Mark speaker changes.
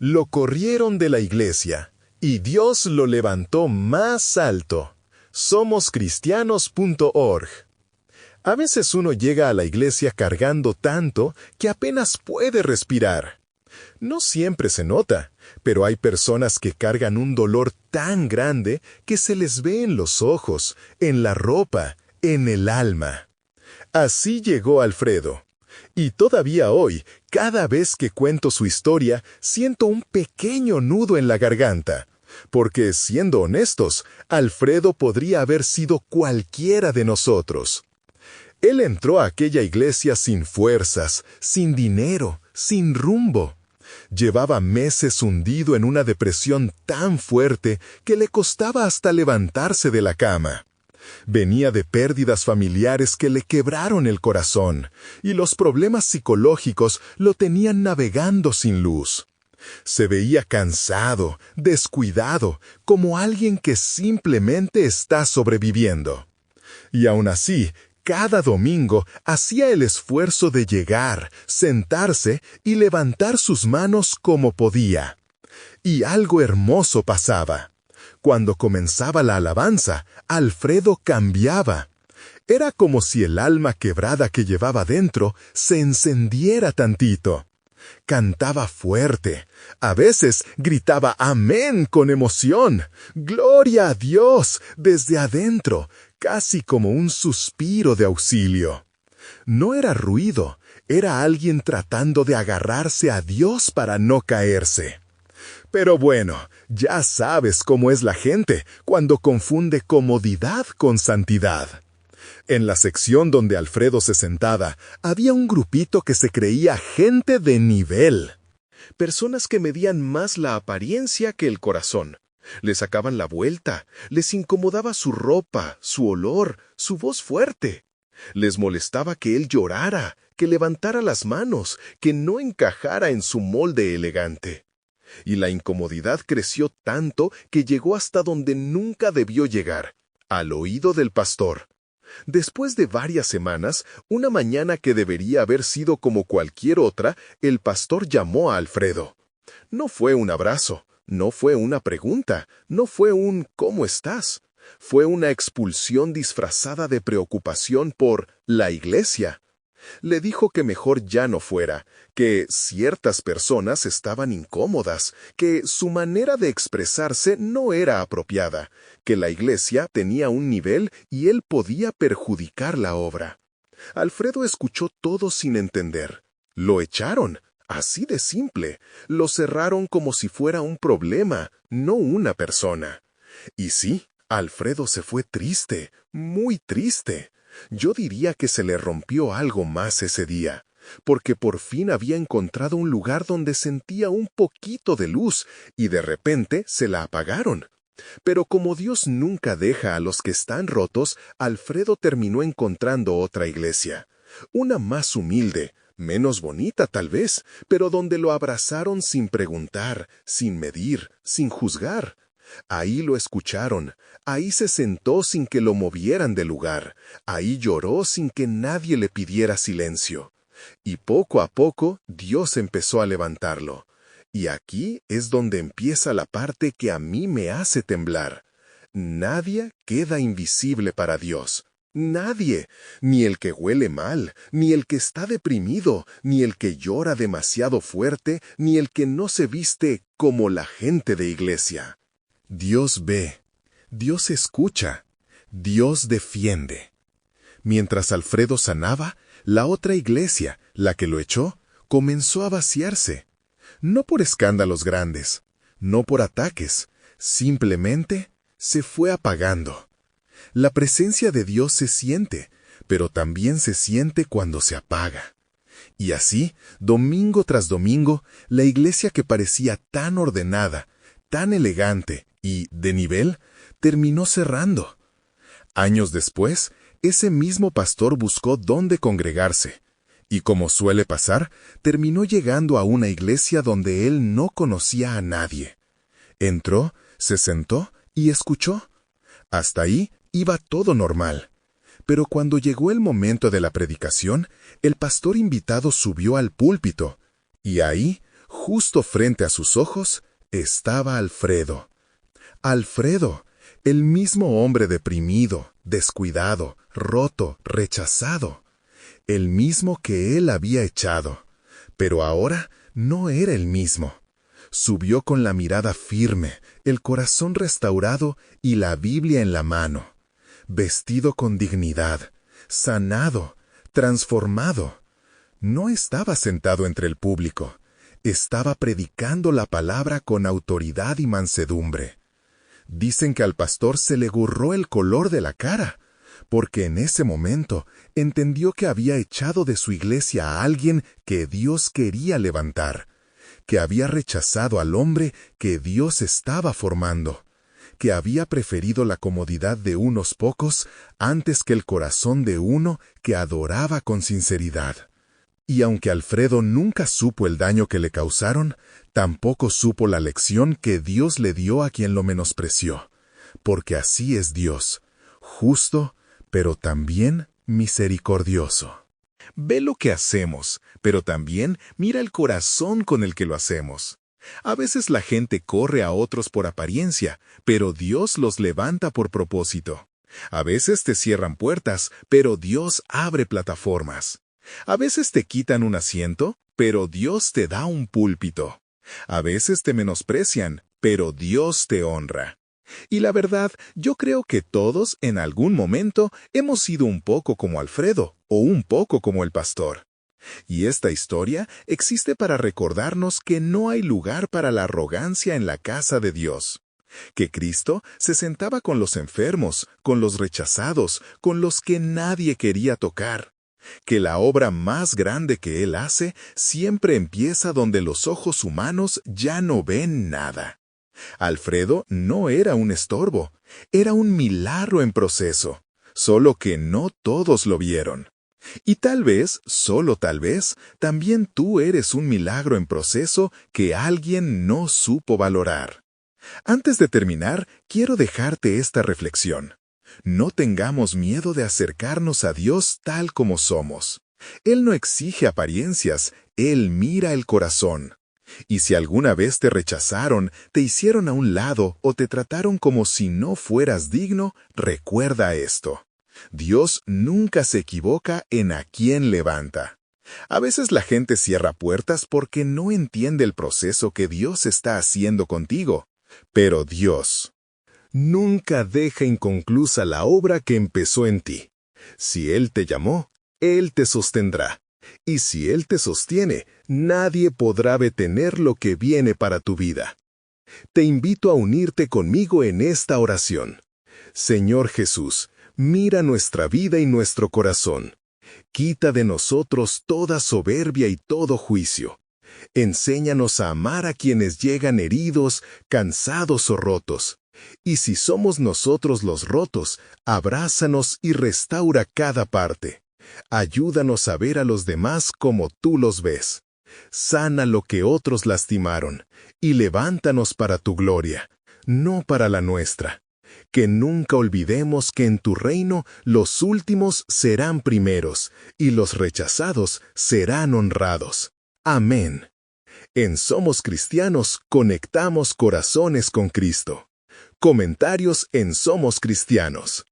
Speaker 1: Lo corrieron de la iglesia, y Dios lo levantó más alto. Somoscristianos.org. A veces uno llega a la iglesia cargando tanto que apenas puede respirar. No siempre se nota, pero hay personas que cargan un dolor tan grande que se les ve en los ojos, en la ropa, en el alma. Así llegó Alfredo. Y todavía hoy, cada vez que cuento su historia, siento un pequeño nudo en la garganta. Porque, siendo honestos, Alfredo podría haber sido cualquiera de nosotros. Él entró a aquella iglesia sin fuerzas, sin dinero, sin rumbo. Llevaba meses hundido en una depresión tan fuerte que le costaba hasta levantarse de la cama. Venía de pérdidas familiares que le quebraron el corazón, y los problemas psicológicos lo tenían navegando sin luz. Se veía cansado, descuidado, como alguien que simplemente está sobreviviendo. Y aún así, cada domingo hacía el esfuerzo de llegar, sentarse y levantar sus manos como podía. Y algo hermoso pasaba. Cuando comenzaba la alabanza, Alfredo cambiaba. Era como si el alma quebrada que llevaba dentro se encendiera tantito. Cantaba fuerte. A veces gritaba amén con emoción. ¡Gloria a Dios! Desde adentro, casi como un suspiro de auxilio. No era ruido, era alguien tratando de agarrarse a Dios para no caerse. Pero bueno, ya sabes cómo es la gente cuando confunde comodidad con santidad. En la sección donde Alfredo se sentaba, había un grupito que se creía gente de nivel. Personas que medían más la apariencia que el corazón. Le sacaban la vuelta, les incomodaba su ropa, su olor, su voz fuerte. Les molestaba que él llorara, que levantara las manos, que no encajara en su molde elegante. Y la incomodidad creció tanto que llegó hasta donde nunca debió llegar, al oído del pastor. Después de varias semanas, una mañana que debería haber sido como cualquier otra, el pastor llamó a Alfredo. No fue un abrazo, no fue una pregunta, no fue un ¿cómo estás? Fue una expulsión disfrazada de preocupación por la iglesia. Le dijo que mejor ya no fuera, que ciertas personas estaban incómodas, que su manera de expresarse no era apropiada, que la iglesia tenía un nivel y él podía perjudicar la obra. Alfredo escuchó todo sin entender. Lo echaron, así de simple. Lo cerraron como si fuera un problema, no una persona. Y sí, Alfredo se fue triste, muy triste. Yo diría que se le rompió algo más ese día, porque por fin había encontrado un lugar donde sentía un poquito de luz y de repente se la apagaron. Pero como Dios nunca deja a los que están rotos, Alfredo terminó encontrando otra iglesia, una más humilde, menos bonita tal vez, pero donde lo abrazaron sin preguntar, sin medir, sin juzgar. Ahí lo escucharon, ahí se sentó sin que lo movieran del lugar, ahí lloró sin que nadie le pidiera silencio. Y poco a poco Dios empezó a levantarlo. Y aquí es donde empieza la parte que a mí me hace temblar. Nadie queda invisible para Dios. Nadie, ni el que huele mal, ni el que está deprimido, ni el que llora demasiado fuerte, ni el que no se viste como la gente de iglesia. Dios ve, Dios escucha, Dios defiende. Mientras Alfredo sanaba, la otra iglesia, la que lo echó, comenzó a vaciarse. No por escándalos grandes, no por ataques, simplemente se fue apagando. La presencia de Dios se siente, pero también se siente cuando se apaga. Y así, domingo tras domingo, la iglesia que parecía tan ordenada, tan elegante y de nivel, terminó cerrando. Años después, ese mismo pastor buscó dónde congregarse, y como suele pasar, terminó llegando a una iglesia donde él no conocía a nadie. Entró, se sentó y escuchó. Hasta ahí iba todo normal. Pero cuando llegó el momento de la predicación, el pastor invitado subió al púlpito, y ahí, Justo frente a sus ojos estaba Alfredo. Alfredo, el mismo hombre deprimido, descuidado, roto, rechazado. El mismo que él había echado. Pero ahora no era el mismo. Subió con la mirada firme, el corazón restaurado y la Biblia en la mano. Vestido con dignidad, sanado, transformado. No estaba sentado entre el público. Estaba predicando la palabra con autoridad y mansedumbre. Dicen que al pastor se le borró el color de la cara, porque en ese momento entendió que había echado de su iglesia a alguien que Dios quería levantar, que había rechazado al hombre que Dios estaba formando, que había preferido la comodidad de unos pocos antes que el corazón de uno que adoraba con sinceridad. Y aunque Alfredo nunca supo el daño que le causaron, tampoco supo la lección que Dios le dio a quien lo menospreció, porque así es Dios, justo, pero también misericordioso. Ve lo que hacemos, pero también mira el corazón con el que lo hacemos. A veces la gente corre a otros por apariencia, pero Dios los levanta por propósito. A veces te cierran puertas, pero Dios abre plataformas. A veces te quitan un asiento, pero Dios te da un púlpito. A veces te menosprecian, pero Dios te honra. Y la verdad, yo creo que todos, en algún momento, hemos sido un poco como Alfredo, o un poco como el pastor. Y esta historia existe para recordarnos que no hay lugar para la arrogancia en la casa de Dios. Que Cristo se sentaba con los enfermos, con los rechazados, con los que nadie quería tocar. Que la obra más grande que Él hace siempre empieza donde los ojos humanos ya no ven nada. Alfredo no era un estorbo, era un milagro en proceso, solo que no todos lo vieron. Y tal vez, solo tal vez, también tú eres un milagro en proceso que alguien no supo valorar. Antes de terminar, quiero dejarte esta reflexión. No tengamos miedo de acercarnos a Dios tal como somos. Él no exige apariencias, Él mira el corazón. Y si alguna vez te rechazaron, te hicieron a un lado o te trataron como si no fueras digno, recuerda esto. Dios nunca se equivoca en a quién levanta. A veces la gente cierra puertas porque no entiende el proceso que Dios está haciendo contigo. Pero Dios nunca deja inconclusa la obra que empezó en ti. Si Él te llamó, Él te sostendrá. Y si Él te sostiene, nadie podrá detener lo que viene para tu vida. Te invito a unirte conmigo en esta oración. Señor Jesús, mira nuestra vida y nuestro corazón. Quita de nosotros toda soberbia y todo juicio. Enséñanos a amar a quienes llegan heridos, cansados o rotos. Y si somos nosotros los rotos, abrázanos y restaura cada parte. Ayúdanos a ver a los demás como tú los ves. Sana lo que otros lastimaron, y levántanos para tu gloria, no para la nuestra. Que nunca olvidemos que en tu reino los últimos serán primeros, y los rechazados serán honrados. Amén. En Somos Cristianos conectamos corazones con Cristo. Comentarios en Somos Cristianos.